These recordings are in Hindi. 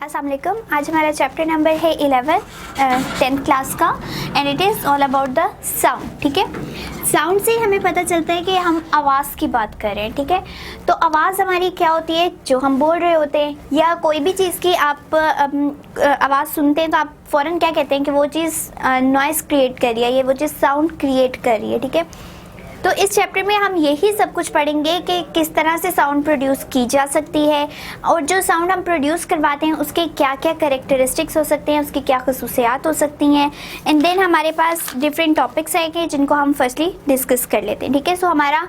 अस्सलाम वालेकुम। आज हमारा चैप्टर नंबर है 11 10th क्लास का and it is all about the sound. ठीक है, साउंड से हमें पता चलता है कि हम आवाज़ की बात कर रहे हैं। ठीक है, तो आवाज़ हमारी क्या होती है, जो हम बोल रहे होते हैं या कोई भी चीज़ की आप आवाज़ सुनते हैं तो आप फ़ौरन क्या कहते हैं कि वो चीज़ नॉइज़ क्रिएट कर रही है, ये वो चीज़ साउंड क्रिएट कर रही है। ठीक है, तो इस चैप्टर में हम यही सब कुछ पढ़ेंगे कि किस तरह से साउंड प्रोड्यूस की जा सकती है और जो साउंड हम प्रोड्यूस करवाते हैं उसके क्या क्या कैरेक्टरिस्टिक्स हो सकते हैं, उसकी क्या खसूसियात हो सकती हैं। एंड देन हमारे पास डिफरेंट टॉपिक्स आएंगे जिनको हम फर्स्टली डिस्कस कर लेते हैं। ठीक है, सो हमारा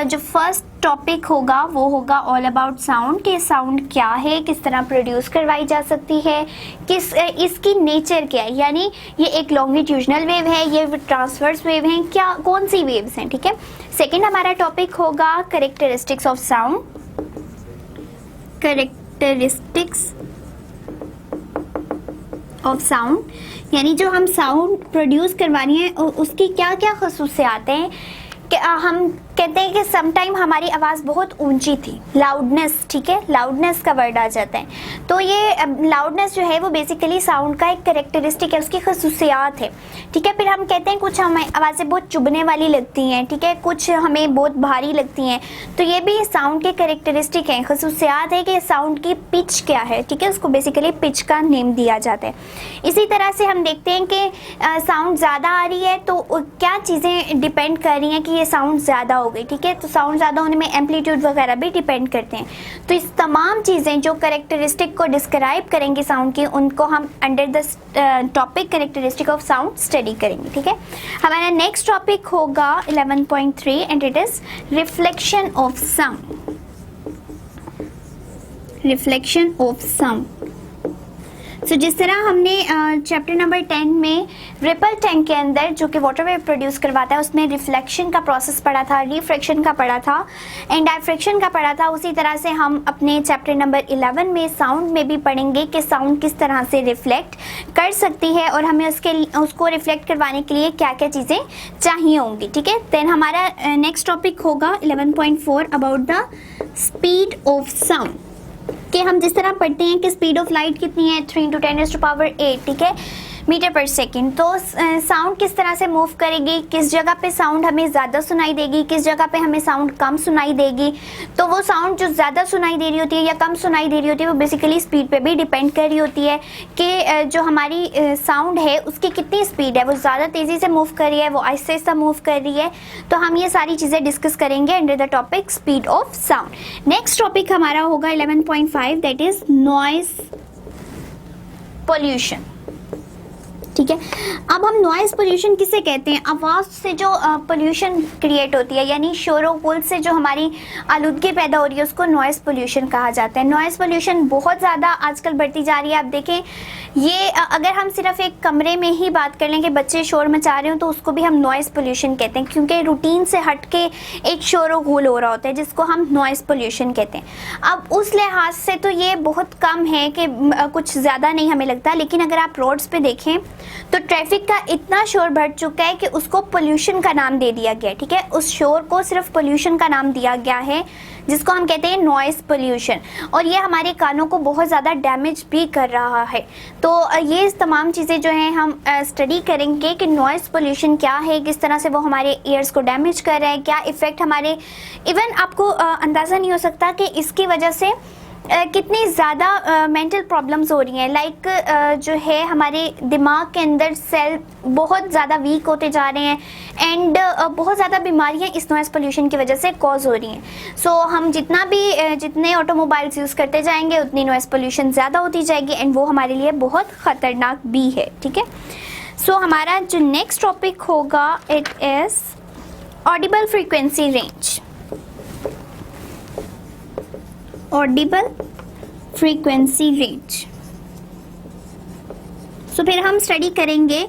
जो फर्स्ट टॉपिक होगा वो होगा ऑल अबाउट साउंड, कि साउंड क्या है, किस तरह प्रोड्यूस करवाई जा सकती है, किस इसकी नेचर क्या है, यानी ये एक लॉन्गिट्यूडनल वेव है, ये ट्रांसवर्स वेव है, क्या कौन सी वेव्स हैं। ठीक है, सेकंड हमारा टॉपिक होगा characteristics of sound, characteristics of sound यानी जो हम साउंड प्रोड्यूस करवानी है उसकी क्या क्या खसूसियात हैं। कि हम कहते हैं कि समटाइम हमारी आवाज़ बहुत ऊंची थी, लाउडनेस। ठीक है, लाउडनेस का वर्ड आ जाता है, तो ये लाउडनेस जो है वो बेसिकली साउंड का एक कैरेक्टरिस्टिक है, उसकी खसूसियात है। ठीक है, फिर हम कहते हैं कुछ हमें आवाज़ें बहुत चुभने वाली लगती हैं, ठीक है, कुछ हमें बहुत भारी लगती हैं, तो ये भी साउंड के कैरेक्टरिस्टिक हैं, खसूसियात है कि साउंड की पिच क्या है। ठीक है, उसको बेसिकली पिच का नेम दिया जाता है। इसी तरह से हम देखते हैं कि साउंड ज़्यादा आ रही है तो क्या चीज़ें डिपेंड कर रही हैं कि ये साउंड ज़्यादा हो गई। ठीक है, तो साउंड ज़्यादा होने में एम्पलीट्यूड वगैरह भी डिपेंड करते हैं। तो इस तमाम चीज़ें जो कैरेक्टरिस्टिक को डिस्क्राइब करेंगे साउंड की, उनको हम under the topic characteristic of sound study करेंगे। ठीक है, हमारा नेक्स्ट टॉपिक होगा 11.3 and it is reflection of sound. Reflection of sound, तो जिस तरह हमने चैप्टर नंबर 10 में रिपल टैंक के अंदर जो कि वाटर वेव प्रोड्यूस करवाता है उसमें रिफ्लेक्शन का प्रोसेस पढ़ा था, रिफ्रैक्शन का पढ़ा था एंड डायफ्रैक्शन का पढ़ा था, उसी तरह से हम अपने चैप्टर नंबर 11 में साउंड में भी पढ़ेंगे कि साउंड किस तरह से रिफ्लेक्ट कर सकती है और हमें उसको रिफ्लेक्ट करवाने के लिए क्या क्या चीज़ें चाहिए होंगी। ठीक है, देन हमारा नेक्स्ट टॉपिक होगा 11.4 about the speed of sound, कि हम जिस तरह पढ़ते हैं कि स्पीड ऑफ लाइट कितनी है 3 × 10⁸ ठीक है मीटर पर सेकेंड, तो साउंड किस तरह से मूव करेगी, किस जगह पे साउंड हमें ज़्यादा सुनाई देगी, किस जगह पे हमें साउंड कम सुनाई देगी। तो वो साउंड जो ज़्यादा सुनाई दे रही होती है या कम सुनाई दे रही होती है वो बेसिकली स्पीड पे भी डिपेंड कर रही होती है कि जो हमारी साउंड है उसकी कितनी स्पीड है, वो ज़्यादा तेज़ी से मूव कर रही है, वो आहिस्ते आहिस्ते मूव कर रही है। तो हम ये सारी चीज़ें डिस्कस करेंगे under the topic speed of sound. Next topic हमारा होगा 11.5 दैट इज़ नॉइज़ पोल्यूशन। ठीक है, अब हम नॉइज़ पोल्यूशन किसे कहते हैं, आवाज़ से जो पोल्यूशन क्रिएट होती है यानी शोर गुल से जो हमारी आलूदगी पैदा हो रही है उसको नॉइज़ पोल्यूशन कहा जाता है। नॉइज़ पोल्यूशन बहुत ज़्यादा आजकल बढ़ती जा रही है। आप देखें ये अगर हम सिर्फ एक कमरे में ही बात कर लें कि बच्चे शोर मचा रहे हो तो उसको भी हम नॉइज़ पोल्यूशन कहते हैं, क्योंकि रूटीन से हट के एक शोर गुल हो रहा होता है जिसको हम नॉइज़ पोल्यूशन कहते हैं। अब उस लिहाज से तो ये बहुत कम है कि कुछ ज़्यादा नहीं हमें लगता, लेकिन अगर आप रोड्स पे देखें तो ट्रैफिक का इतना शोर बढ़ चुका है कि उसको पोल्यूशन का नाम दे दिया गया है। ठीक है, उस शोर को सिर्फ पोल्यूशन का नाम दिया गया है जिसको हम कहते हैं नॉइज़ पोल्यूशन, और ये हमारे कानों को बहुत ज़्यादा डैमेज भी कर रहा है। तो ये तमाम चीज़ें जो हैं हम स्टडी करेंगे कि नॉइज़ पोल्यूशन क्या है, किस तरह से वो हमारे ईयर्स को डैमेज कर रहा है, क्या इफ़ेक्ट हमारे, इवन आपको अंदाज़ा नहीं हो सकता कि इसकी वजह से कितनी ज़्यादा मेंटल प्रॉब्लम्स हो रही हैं। लाइक जो है हमारे दिमाग के अंदर सेल बहुत ज़्यादा वीक होते जा रहे हैं एंड बहुत ज़्यादा बीमारियां इस नॉइज़ पोल्यूशन की वजह से कॉज हो रही हैं। सो हम जितने ऑटोमोबाइल्स यूज़ करते जाएंगे उतनी नॉइज़ पोल्यूशन ज़्यादा होती जाएगी एंड वो हमारे लिए बहुत ख़तरनाक भी है। ठीक है, सो हमारा जो नेक्स्ट टॉपिक होगा it is audible frequency range. Audible frequency range, so फिर हम स्टडी करेंगे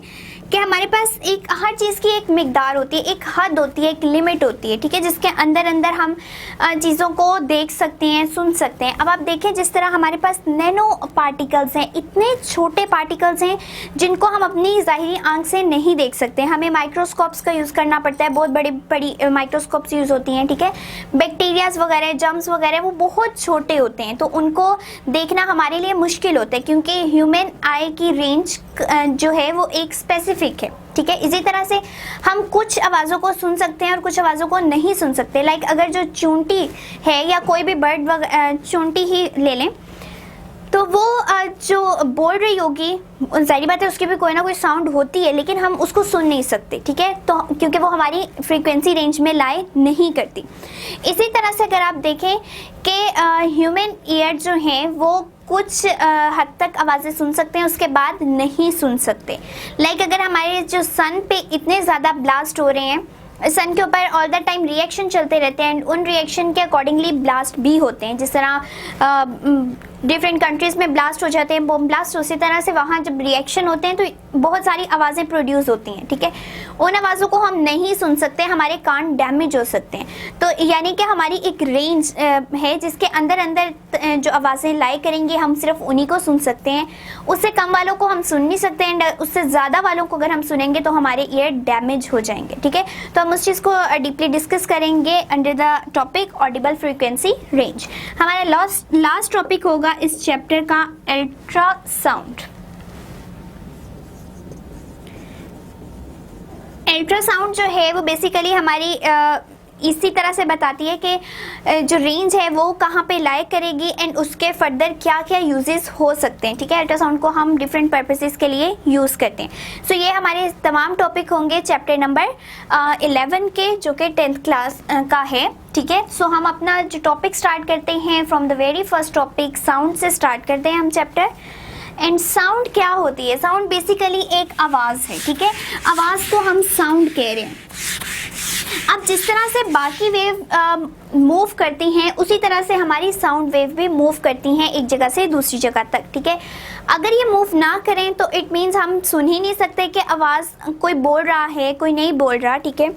कि हमारे पास एक हर चीज़ की एक मिकदार होती है, एक हद होती है, एक लिमिट होती है, ठीक है, जिसके अंदर अंदर हम चीज़ों को देख सकते हैं, सुन सकते हैं। अब आप देखें जिस तरह हमारे पास नैनो पार्टिकल्स हैं, इतने छोटे पार्टिकल्स हैं जिनको हम अपनी ज़ाहिरी आंख से नहीं देख सकते, हमें माइक्रोस्कोप्स का यूज़ करना पड़ता है, बहुत बड़ी बड़ी माइक्रोस्कोप्स यूज़ होती हैं, ठीक है। बैक्टीरियाज वगैरह, जर्म्स वगैरह वो बहुत छोटे होते हैं, तो उनको देखना हमारे लिए मुश्किल होता है क्योंकि ह्यूमन आई की रेंज जो है वो एक स्पेसिफिक है, ठीक है। इसी तरह से हम कुछ आवाज़ों को सुन सकते हैं और कुछ आवाज़ों को नहीं सुन सकते। लाइक अगर जो चूंटी है या कोई भी बर्ड चूंटी ही ले लें, तो वो जो बोल रही होगी, जाहिर बात है उसकी भी कोई ना कोई साउंड होती है, लेकिन हम उसको सुन नहीं सकते, ठीक है, तो क्योंकि वो हमारी फ्रीक्वेंसी रेंज में लाई नहीं करती। इसी तरह से अगर आप देखें कि ह्यूमन ईयर जो हैं वो कुछ हद तक आवाज़ें सुन सकते हैं, उसके बाद नहीं सुन सकते। लाइक अगर हमारे जो सन पे इतने ज़्यादा ब्लास्ट हो रहे हैं, सन के ऊपर ऑल द टाइम रिएक्शन चलते रहते हैं, एंड उन रिएक्शन के अकॉर्डिंगली ब्लास्ट भी होते हैं, जिस तरह डिफरेंट कंट्रीज़ में ब्लास्ट हो जाते हैं, बम ब्लास्ट, उसी तरह से वहाँ जब रिएक्शन होते हैं तो बहुत सारी आवाज़ें प्रोड्यूस होती हैं, ठीक है। उन आवाज़ों को हम नहीं सुन सकते, हमारे कान डैमेज हो सकते हैं। तो यानी कि हमारी एक रेंज है जिसके अंदर अंदर जो आवाज़ें लाई करेंगी हम सिर्फ उन्हीं को सुन सकते हैं, उससे कम वालों को हम सुन नहीं सकते, एंड उससे ज़्यादा वालों को अगर हम सुनेंगे तो हमारे ईयर डैमेज हो जाएंगे, ठीक है। तो हम उस चीज़ को डीपली डिस्कस करेंगे under the topic Audible frequency range. हमारा लास्ट टॉपिक होगा इस चैप्टर का अल्ट्रासाउंड। अल्ट्रासाउंड जो है वो बेसिकली हमारी इसी तरह से बताती है कि जो रेंज है वो कहाँ पे लाई करेगी एंड उसके फर्दर क्या क्या यूजेस हो सकते हैं, ठीक है। अल्ट्रासाउंड को हम डिफरेंट पर्पसेस के लिए यूज़ करते हैं। सो ये हमारे तमाम टॉपिक होंगे चैप्टर नंबर 11 के, जो कि 10th क्लास का है, ठीक है। सो हम अपना जो टॉपिक स्टार्ट करते हैं from the very first topic, sound से स्टार्ट करते हैं हम चैप्टर। एंड साउंड क्या होती है? साउंड बेसिकली एक आवाज़ है, ठीक है। आवाज़ को हम साउंड कह रहे हैं। अब जिस तरह से बाकी वेव मूव करती हैं उसी तरह से हमारी साउंड वेव भी मूव करती हैं एक जगह से दूसरी जगह तक, ठीक है। अगर ये मूव ना करें तो इट मीन्स हम सुन ही नहीं सकते कि आवाज़ कोई बोल रहा है, कोई नहीं बोल रहा, ठीक है।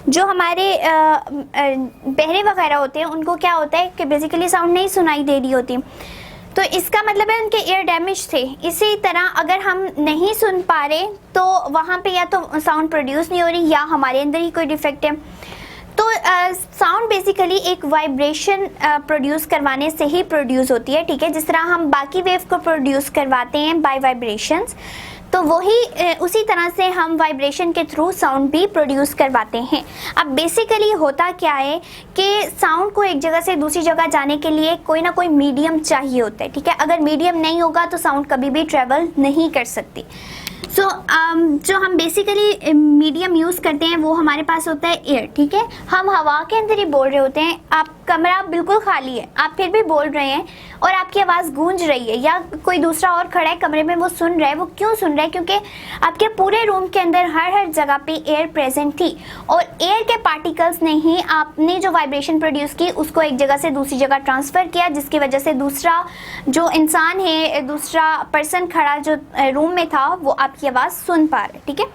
जो हमारे बहरे वगैरह होते हैं उनको क्या होता है कि बेसिकली साउंड नहीं सुनाई दे रही होती, तो इसका मतलब है उनके ईयर डैमेज थे। इसी तरह अगर हम नहीं सुन पा रहे तो वहाँ पे या तो साउंड प्रोड्यूस नहीं हो रही या हमारे अंदर ही कोई डिफेक्ट है। तो साउंड बेसिकली एक वाइब्रेशन प्रोड्यूस करवाने से ही प्रोड्यूस होती है, ठीक है। जिस तरह हम बाकी वेव को प्रोड्यूस करवाते हैं बाय वाइब्रेशंस, तो वही उसी तरह से हम वाइब्रेशन के थ्रू साउंड भी प्रोड्यूस करवाते हैं। अब बेसिकली होता क्या है कि साउंड को एक जगह से दूसरी जगह जाने के लिए कोई ना कोई मीडियम चाहिए होता है, ठीक है। अगर मीडियम नहीं होगा तो साउंड कभी भी ट्रेवल नहीं कर सकती। सो जो हम बेसिकली मीडियम यूज़ करते हैं वो हमारे पास होता है एयर, ठीक है। हम हवा के अंदर ही बोल रहे होते हैं, आप कमरा बिल्कुल खाली है, आप फिर भी बोल रहे हैं और आपकी आवाज़ गूंज रही है, या कोई दूसरा और खड़ा है कमरे में वो सुन रहा है। वो क्यों सुन रहा है? क्योंकि आपके पूरे रूम के अंदर हर जगह पे एयर प्रेजेंट थी और एयर के पार्टिकल्स ने ही आपने जो वाइब्रेशन प्रोड्यूस की उसको एक जगह से दूसरी जगह ट्रांसफ़र किया, जिसकी वजह से दूसरा जो इंसान है, दूसरा पर्सन खड़ा जो रूम में था, वो आपकी आवाज़ सुन पा रहा है, ठीक है।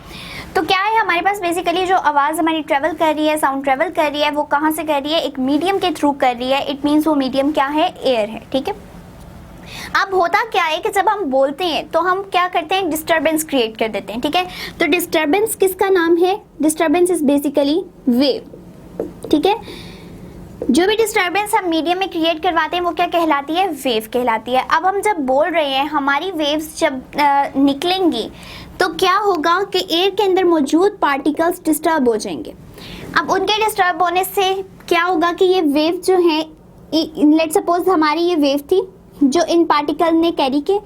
तो क्या है हमारे पास बेसिकली जो आवाज़ हमारी ट्रेवल कर रही है, साउंड ट्रेवल कर रही है, वो कहाँ से कर रही है? एक मीडियम के थ्रू कर रही है। इट मीन्स वो मीडियम क्या है? एयर है, ठीक है। अब होता क्या है कि जब हम बोलते हैं तो हम क्या करते हैं? डिस्टर्बेंस क्रिएट कर देते हैं, ठीक है। तो डिस्टर्बेंस किसका नाम है? डिस्टर्बेंस इज बेसिकली वेव, ठीक है। जो भी डिस्टर्बेंस हम मीडियम में क्रिएट करवाते हैं वो क्या कहलाती है? वेव कहलाती है। अब हम जब बोल रहे हैं, हमारी वेव्स जब निकलेंगी तो क्या होगा कि एयर के अंदर मौजूद पार्टिकल्स डिस्टर्ब हो जाएंगे। अब उनके डिस्टर्ब होने से क्या होगा कि ये वेव जो है, लेट सपोज हमारी ये वेव थी जो इन पार्टिकल ने कैरी के,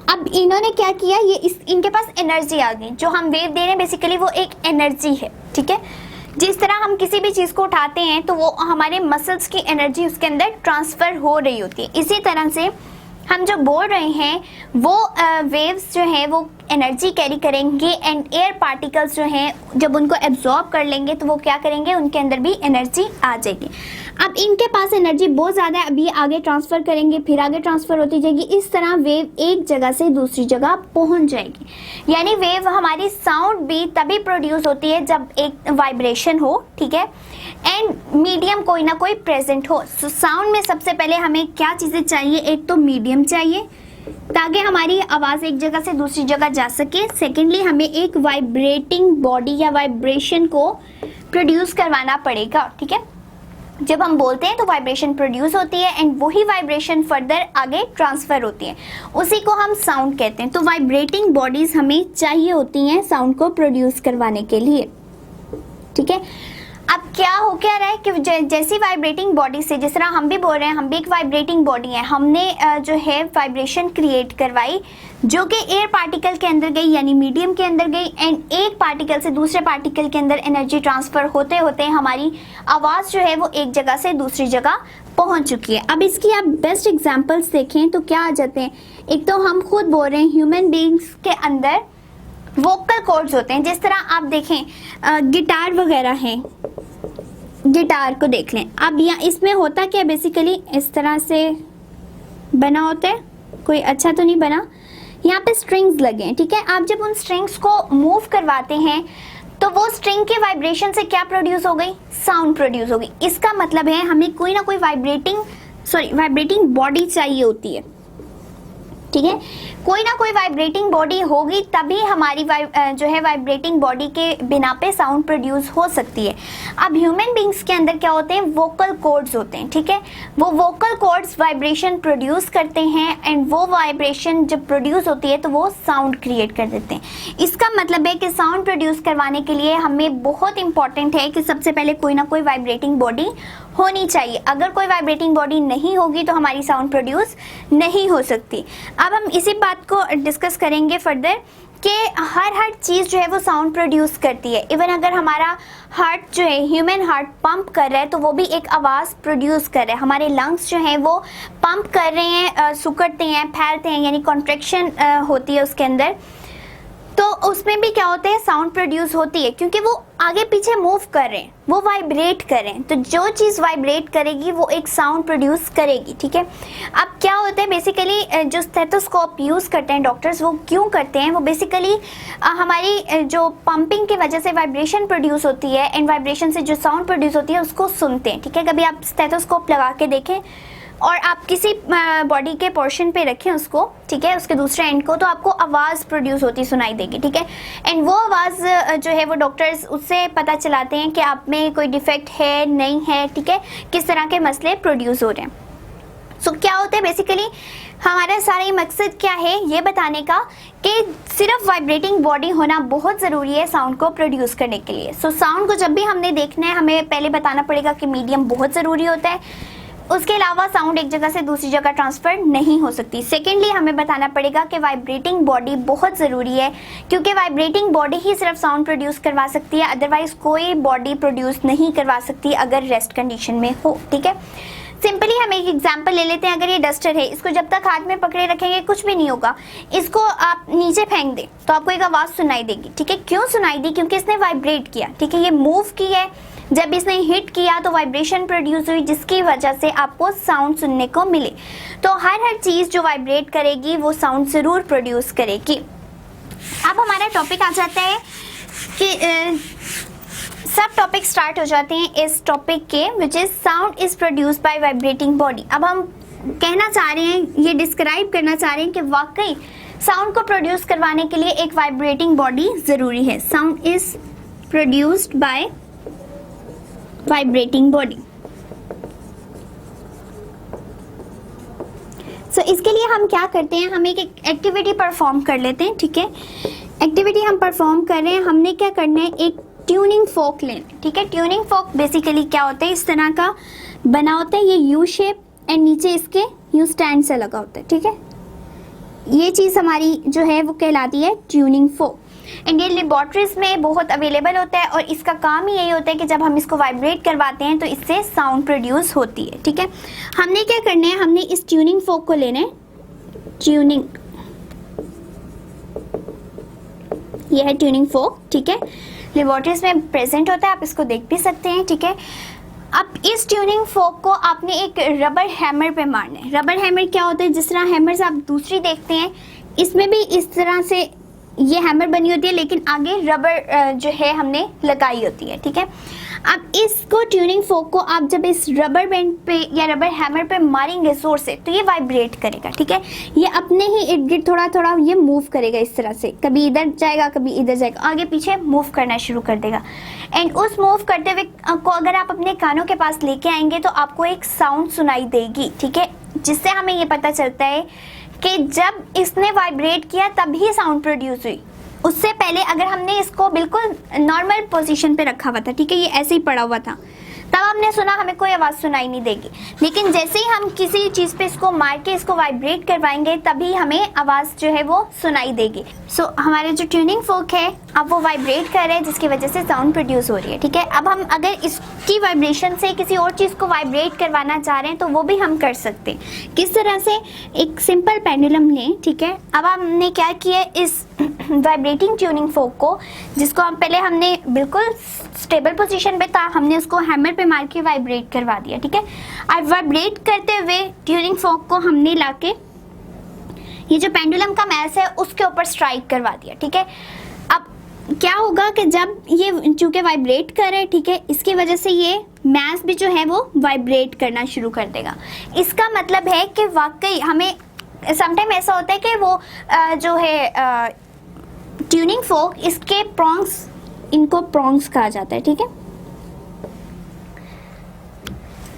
अब इन्होंने क्या किया, ये इनके पास एनर्जी आ गई। जो हम वेव दे रहे हैं बेसिकली वो एक एनर्जी है, ठीक है। जिस तरह हम किसी भी चीज़ को उठाते हैं तो वो हमारे मसल्स की एनर्जी उसके अंदर ट्रांसफ़र हो रही होती है। इसी तरह से हम जो बोल रहे हैं वो वेव्स जो हैं वो एनर्जी कैरी करेंगे एंड एयर पार्टिकल्स जो हैं जब उनको एब्जॉर्ब कर लेंगे तो वो क्या करेंगे, उनके अंदर भी एनर्जी आ जाएगी। अब इनके पास एनर्जी बहुत ज़्यादा है, अभी आगे ट्रांसफ़र करेंगे, फिर आगे ट्रांसफ़र होती जाएगी, इस तरह वेव एक जगह से दूसरी जगह पहुंच जाएगी। यानी वेव हमारी साउंड भी तभी प्रोड्यूस होती है जब एक वाइब्रेशन हो, ठीक है, एंड मीडियम कोई ना कोई प्रेजेंट हो। सो साउंड में सबसे पहले हमें क्या चीज़ें चाहिए, एक तो मीडियम चाहिए ताकि हमारी आवाज़ एक जगह से दूसरी जगह जा सके। सेकेंडली हमें एक वाइब्रेटिंग बॉडी या वाइब्रेशन को प्रोड्यूस करवाना पड़ेगा, ठीक है। जब हम बोलते हैं तो वाइब्रेशन प्रोड्यूस होती है एंड वही वाइब्रेशन फर्दर आगे ट्रांसफ़र होती है, उसी को हम साउंड कहते हैं। तो वाइब्रेटिंग बॉडीज़ हमें चाहिए होती हैं साउंड को प्रोड्यूस करवाने के लिए, ठीक है। अब क्या हो क्या रहा है कि जैसी वाइब्रेटिंग बॉडी से, जिस तरह हम भी बोल रहे हैं, हम भी एक वाइब्रेटिंग बॉडी है, हमने जो है वाइब्रेशन क्रिएट करवाई जो कि एयर पार्टिकल के अंदर गई यानी मीडियम के अंदर गई एंड एक पार्टिकल से दूसरे पार्टिकल के अंदर एनर्जी ट्रांसफ़र होते होते हमारी आवाज़ जो है वो एक जगह से दूसरी जगह पहुंच चुकी है। अब इसकी आप बेस्ट एग्जांपल्स देखें तो क्या आ जाते हैं। एक तो हम खुद बोल रहे हैं ह्यूमन बीइंग्स के अंदर वोकल कॉर्ड्स होते हैं। जिस तरह आप देखें गिटार वगैरह हैं, गिटार को देख लें। अब यहाँ इसमें होता क्या, बेसिकली इस तरह से बना होता है, कोई अच्छा तो नहीं बना, यहाँ पे स्ट्रिंग्स लगे हैं, ठीक है। आप जब उन स्ट्रिंग्स को मूव करवाते हैं तो वो स्ट्रिंग के वाइब्रेशन से क्या प्रोड्यूस हो गई, साउंड प्रोड्यूस हो गई। इसका मतलब है हमें कोई ना कोई वाइब्रेटिंग बॉडी चाहिए होती है, ठीक है। कोई ना कोई वाइब्रेटिंग बॉडी होगी तभी हमारी जो है वाइब्रेटिंग बॉडी के बिना पे साउंड प्रोड्यूस हो सकती है। अब ह्यूमन बींग्स के अंदर क्या होते हैं, वोकल कॉर्ड्स होते हैं, ठीक है। वो वोकल कॉर्ड्स वाइब्रेशन प्रोड्यूस करते हैं एंड वो वाइब्रेशन जब प्रोड्यूस होती है तो वो साउंड क्रिएट कर देते हैं। इसका मतलब है कि साउंड प्रोड्यूस करवाने के लिए हमें बहुत इंपॉर्टेंट है कि सबसे पहले कोई ना कोई वाइब्रेटिंग बॉडी होनी चाहिए। अगर कोई वाइब्रेटिंग बॉडी नहीं होगी तो हमारी साउंड प्रोड्यूस नहीं हो सकती। अब हम इसी बात को डिस्कस करेंगे फर्दर कि हर चीज़ जो है वो साउंड प्रोड्यूस करती है। इवन अगर हमारा हार्ट जो है, ह्यूमन हार्ट पंप कर रहा है तो वो भी एक आवाज़ प्रोड्यूस कर रहा है। हमारे लंग्स जो हैं वो पंप कर रहे हैं, सुकड़ते हैं, फैलते हैं, यानी कॉन्ट्रैक्शन होती है उसके अंदर, तो उसमें भी क्या होता है, साउंड प्रोड्यूस होती है क्योंकि वो आगे पीछे मूव कर रहे हैं, वो वाइब्रेट कर रहे हैं। तो जो चीज़ वाइब्रेट करेगी वो एक साउंड प्रोड्यूस करेगी, ठीक है। अब क्या होता है, बेसिकली जो स्टेथोस्कोप यूज़ करते हैं डॉक्टर्स, वो क्यों करते हैं, वो बेसिकली हमारी जो पंपिंग की वजह से वाइब्रेशन प्रोड्यूस होती है एंड वाइब्रेशन से जो साउंड प्रोड्यूस होती है उसको सुनते हैं, ठीक है। कभी आप स्टेथोस्कोप लगा के देखें और आप किसी बॉडी के पोर्शन पे रखें उसको, ठीक है, उसके दूसरे एंड को, तो आपको आवाज़ प्रोड्यूस होती सुनाई देगी, ठीक है। एंड वो आवाज़ जो है वो डॉक्टर्स उससे पता चलाते हैं कि आप में कोई डिफेक्ट है नहीं है, ठीक है, किस तरह के मसले प्रोड्यूस हो रहे हैं। सो क्या होता है, बेसिकली हमारा सारा मकसद क्या है ये बताने का कि सिर्फ वाइब्रेटिंग बॉडी होना बहुत ज़रूरी है साउंड को प्रोड्यूस करने के लिए। सो साउंड को जब भी हमने देखना है हमें पहले बताना पड़ेगा कि मीडियम बहुत ज़रूरी होता है, उसके अलावा साउंड एक जगह से दूसरी जगह ट्रांसफ़र नहीं हो सकती। सेकेंडली हमें बताना पड़ेगा कि वाइब्रेटिंग बॉडी बहुत ज़रूरी है क्योंकि वाइब्रेटिंग बॉडी ही सिर्फ साउंड प्रोड्यूस करवा सकती है, अदरवाइज़ कोई बॉडी प्रोड्यूस नहीं करवा सकती अगर रेस्ट कंडीशन में हो, ठीक है। सिंपली हम एक एग्जांपल ले लेते हैं। अगर ये डस्टर है, इसको जब तक हाथ में पकड़े रखेंगे कुछ भी नहीं होगा, इसको आप नीचे फेंक दें तो आपको एक आवाज़ सुनाई देगी, ठीक है। क्यों सुनाई दी, क्योंकि इसने वाइब्रेट किया, ठीक है, ये मूव की है, जब इसने हिट किया तो वाइब्रेशन प्रोड्यूस हुई जिसकी वजह से आपको साउंड सुनने को मिले। तो हर चीज़ जो वाइब्रेट करेगी वो साउंड ज़रूर प्रोड्यूस करेगी। अब हमारा टॉपिक आ जाता है कि सब टॉपिक स्टार्ट हो जाते हैं इस टॉपिक के, which is sound is produce by vibrating body. अब हम कहना चाह रहे हैं, ये डिस्क्राइब करना चाह रहे हैं कि वाकई साउंड को प्रोड्यूस करवाने के लिए एक वाइब्रेटिंग बॉडी ज़रूरी है। Sound is produced by vibrating body. So इसके लिए हम क्या करते हैं, हम एक एक्टिविटी परफॉर्म कर लेते हैं, ठीक है। एक्टिविटी हम परफॉर्म कर रहे हैं, हमने क्या करना है, एक ट्यूनिंग फोक लेना, ठीक है। ट्यूनिंग फोक बेसिकली क्या होता है, इस तरह का बना होता है, ये यू शेप एंड नीचे इसके यू स्टैंड से लगा होता है, ठीक है। ये चीज़ हमारी जो है वो कहलाती है ट्यूनिंग फोक एंड ये लेबॉर्ट्रीज में बहुत अवेलेबल होता है और इसका काम ही यही होता है कि जब हम इसको वाइब्रेट करवाते हैं तो इससे साउंड प्रोड्यूस होती है, ठीक है। हमने क्या करना है, हमने इस ट्यूनिंग फोक को लेना है, ट्यूनिंग, ये है ट्यूनिंग फोक, ठीक है, लेबोरेटरीज में प्रेजेंट होता है, आप इसको देख भी सकते हैं, ठीक है। अब इस ट्यूनिंग फोक को आपने एक रबर हैमर पे मारना है। रबर हैमर क्या होता है, जिस तरह हैमर्स आप दूसरी देखते हैं, इसमें भी इस तरह से ये हैमर बनी होती है, लेकिन आगे रबर जो है हमने लगाई होती है, ठीक है। अब इसको ट्यूनिंग फोक को आप जब इस रबर बैंड पे या रबर हैमर पे मारेंगे जोर से, तो ये वाइब्रेट करेगा, ठीक है। ये अपने ही इर्द गिर्द थोड़ा थोड़ा ये मूव करेगा इस तरह से, कभी इधर जाएगा कभी इधर जाएगा, आगे पीछे मूव करना शुरू कर देगा। एंड उस मूव करते हुए को अगर आप अपने कानों के पास लेके आएंगे तो आपको एक साउंड सुनाई देगी, ठीक है, जिससे हमें ये पता चलता है कि जब इसने वाइब्रेट किया तभी साउंड प्रोड्यूस हुई। उससे पहले अगर हमने इसको बिल्कुल नॉर्मल पोजीशन पे रखा हुआ था, ठीक है, ये ऐसे ही पड़ा हुआ था, तब हमने सुना, हमें कोई आवाज़ सुनाई नहीं देगी। लेकिन जैसे ही हम किसी चीज़ पे इसको मार के इसको वाइब्रेट करवाएंगे तभी हमें आवाज़ जो है वो सुनाई देगी। सो हमारे जो ट्यूनिंग फोक है अब वो वाइब्रेट कर रहे हैं, जिसकी वजह से साउंड प्रोड्यूस हो रही है, ठीक है। अब हम अगर इसकी वाइब्रेशन से किसी और चीज़ को वाइब्रेट करवाना चाह रहे हैं तो वो भी हम कर सकते हैं। किस तरह से, एक सिंपल पेंडुलम लें, ठीक है। अब हमने क्या किया, इस वाइब्रेटिंग ट्यूनिंग फोक को, जिसको हम पहले हमने बिल्कुल स्टेबल पोजीशन पे था, हमने उसको हैमर पे मार के वाइब्रेट करवा दिया, ठीक है। अब वाइब्रेट करते हुए ट्यूनिंग फोक को हमने लाके ये जो पेंडुलम का मैस है उसके ऊपर स्ट्राइक करवा दिया, ठीक है। अब क्या होगा कि जब ये चूंकि वाइब्रेट कर रहे हैं, ठीक है, इसकी वजह से ये मैस भी जो है वो वाइब्रेट करना शुरू कर देगा। इसका मतलब है कि वाकई हमें समटाइम ऐसा होता है कि वो जो है ट्यूनिंग फोक, इसके प्रॉन्ग्स, इनको प्रॉन्ग्स कहा जाता है, ठीक है।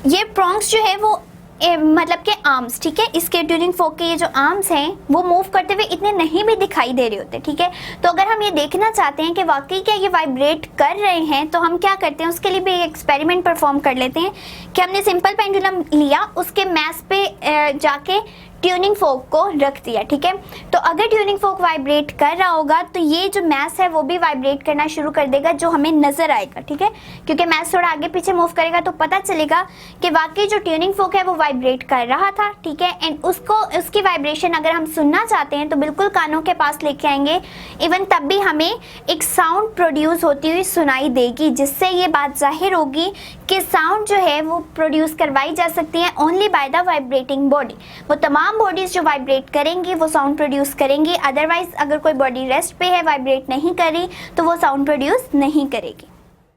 ये प्रॉन्ग्स जो है वो मतलब के आर्म्स, ठीक है, इसके ट्यूनिंग फोक के ये जो आर्म्स हैं वो मूव करते हुए इतने नहीं भी दिखाई दे रहे होते, ठीक है। तो अगर हम ये देखना चाहते हैं कि वाकई क्या ये वाइब्रेट कर रहे हैं, तो हम क्या करते हैं, उसके लिए भी एक एक्सपेरिमेंट परफॉर्म कर लेते हैं कि हमने सिंपल पेंडुलम लिया, उसके मैस पे जाके ट्यूनिंग फोक को रख दिया, ठीक है। तो अगर ट्यूनिंग फोक वाइब्रेट कर रहा होगा तो ये जो मैस है वो भी वाइब्रेट करना शुरू कर देगा, जो हमें नजर आएगा, ठीक है, क्योंकि मैस थोड़ा आगे पीछे मूव करेगा तो पता चलेगा कि वाकई जो ट्यूनिंग फोक है वो वाइब्रेट कर रहा था, ठीक है। एंड उसकी वाइब्रेशन अगर हम सुनना चाहते हैं तो बिल्कुल कानों के पास लेके आएंगे, इवन तब भी हमें एक साउंड प्रोड्यूस होती हुई सुनाई देगी, जिससे ये बात जाहिर होगी कि साउंड जो है वो प्रोड्यूस करवाई जा सकती है only by the vibrating body. वो तमाम बॉडीज जो वाइब्रेट करेंगी वो साउंड प्रोड्यूस करेंगी, अदरवाइज अगर कोई बॉडी रेस्ट पे है, वाइब्रेट नहीं करी, तो वो साउंड प्रोड्यूस नहीं करेगी।